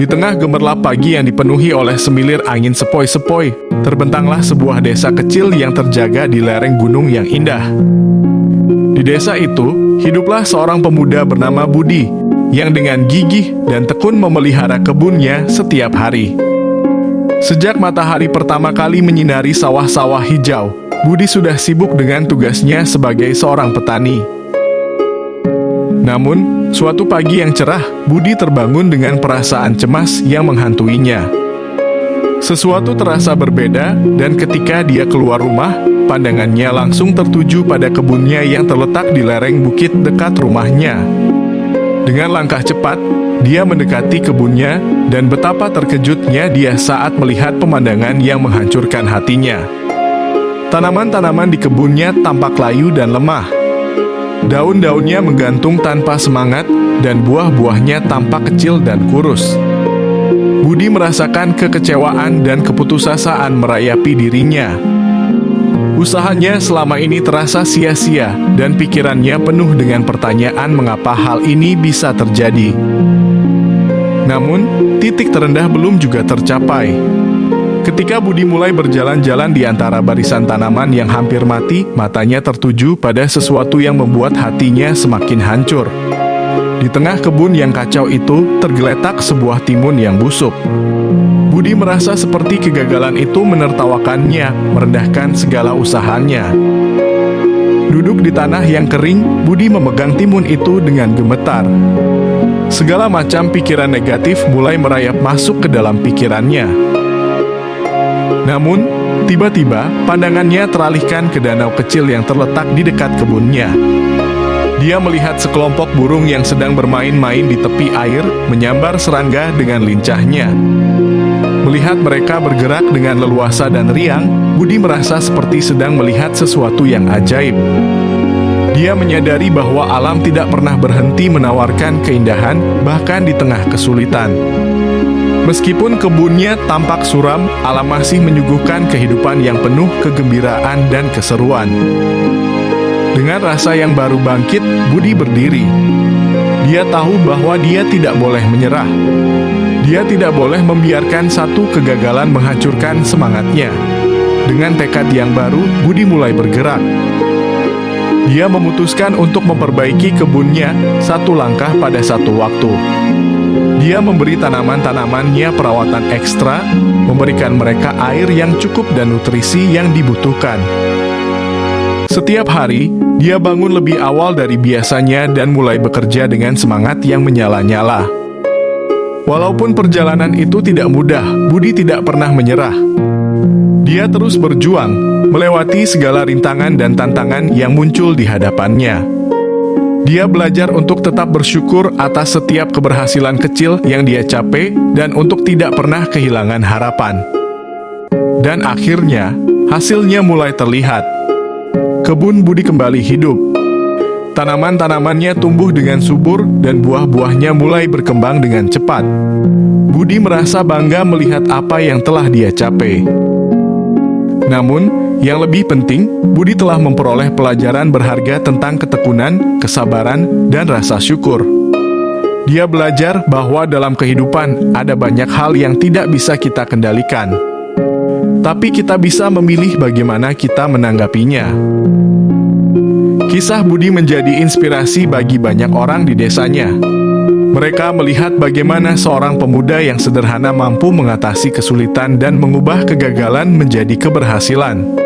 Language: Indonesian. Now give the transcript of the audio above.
Di tengah gemerlap pagi yang dipenuhi oleh semilir angin sepoi-sepoi, terbentanglah sebuah desa kecil yang terjaga di lereng gunung yang indah. Di desa itu, hiduplah seorang pemuda bernama Budi, yang dengan gigih dan tekun memelihara kebunnya setiap hari. Sejak matahari pertama kali menyinari sawah-sawah hijau, Budi sudah sibuk dengan tugasnya sebagai seorang petani. Namun, suatu pagi yang cerah, Budi terbangun dengan perasaan cemas yang menghantuinya. Sesuatu terasa berbeda, dan ketika dia keluar rumah, pandangannya langsung tertuju pada kebunnya yang terletak di lereng bukit dekat rumahnya. Dengan langkah cepat, dia mendekati kebunnya, dan betapa terkejutnya dia saat melihat pemandangan yang menghancurkan hatinya. Tanaman-tanaman di kebunnya tampak layu dan lemah. Daun-daunnya menggantung tanpa semangat, dan buah-buahnya tampak kecil dan kurus. Budi merasakan kekecewaan dan keputusasaan merayapi dirinya. Usahanya selama ini terasa sia-sia, dan pikirannya penuh dengan pertanyaan mengapa hal ini bisa terjadi. Namun, titik terendah belum juga tercapai. Ketika Budi mulai berjalan-jalan di antara barisan tanaman yang hampir mati, matanya tertuju pada sesuatu yang membuat hatinya semakin hancur. Di tengah kebun yang kacau itu, tergeletak sebuah timun yang busuk. Budi merasa seperti kegagalan itu menertawakannya, merendahkan segala usahanya. Duduk di tanah yang kering, Budi memegang timun itu dengan gemetar. Segala macam pikiran negatif mulai merayap masuk ke dalam pikirannya. Namun, tiba-tiba pandangannya teralihkan ke danau kecil yang terletak di dekat kebunnya. Dia melihat sekelompok burung yang sedang bermain-main di tepi air, menyambar serangga dengan lincahnya. Melihat mereka bergerak dengan leluasa dan riang, Budi merasa seperti sedang melihat sesuatu yang ajaib. Dia menyadari bahwa alam tidak pernah berhenti menawarkan keindahan, bahkan di tengah kesulitan. Meskipun kebunnya tampak suram, alam masih menyuguhkan kehidupan yang penuh kegembiraan dan keseruan. Dengan rasa yang baru bangkit, Budi berdiri. Dia tahu bahwa dia tidak boleh menyerah. Dia tidak boleh membiarkan satu kegagalan menghancurkan semangatnya. Dengan tekad yang baru, Budi mulai bergerak. Dia memutuskan untuk memperbaiki kebunnya satu langkah pada satu waktu. Dia memberi tanaman-tanamannya perawatan ekstra, memberikan mereka air yang cukup dan nutrisi yang dibutuhkan. Setiap hari, dia bangun lebih awal dari biasanya dan mulai bekerja dengan semangat yang menyala-nyala. Walaupun perjalanan itu tidak mudah, Budi tidak pernah menyerah. Dia terus berjuang, melewati segala rintangan dan tantangan yang muncul di hadapannya. Dia belajar untuk tetap bersyukur atas setiap keberhasilan kecil yang dia capai dan untuk tidak pernah kehilangan harapan. Dan akhirnya, hasilnya mulai terlihat. Kebun Budi kembali hidup. Tanaman-tanamannya tumbuh dengan subur dan buah-buahnya mulai berkembang dengan cepat. Budi merasa bangga melihat apa yang telah dia capai. Namun, yang lebih penting, Budi telah memperoleh pelajaran berharga tentang ketekunan, kesabaran, dan rasa syukur. Dia belajar bahwa dalam kehidupan ada banyak hal yang tidak bisa kita kendalikan. Tapi kita bisa memilih bagaimana kita menanggapinya. Kisah Budi menjadi inspirasi bagi banyak orang di desanya. Mereka melihat bagaimana seorang pemuda yang sederhana mampu mengatasi kesulitan dan mengubah kegagalan menjadi keberhasilan.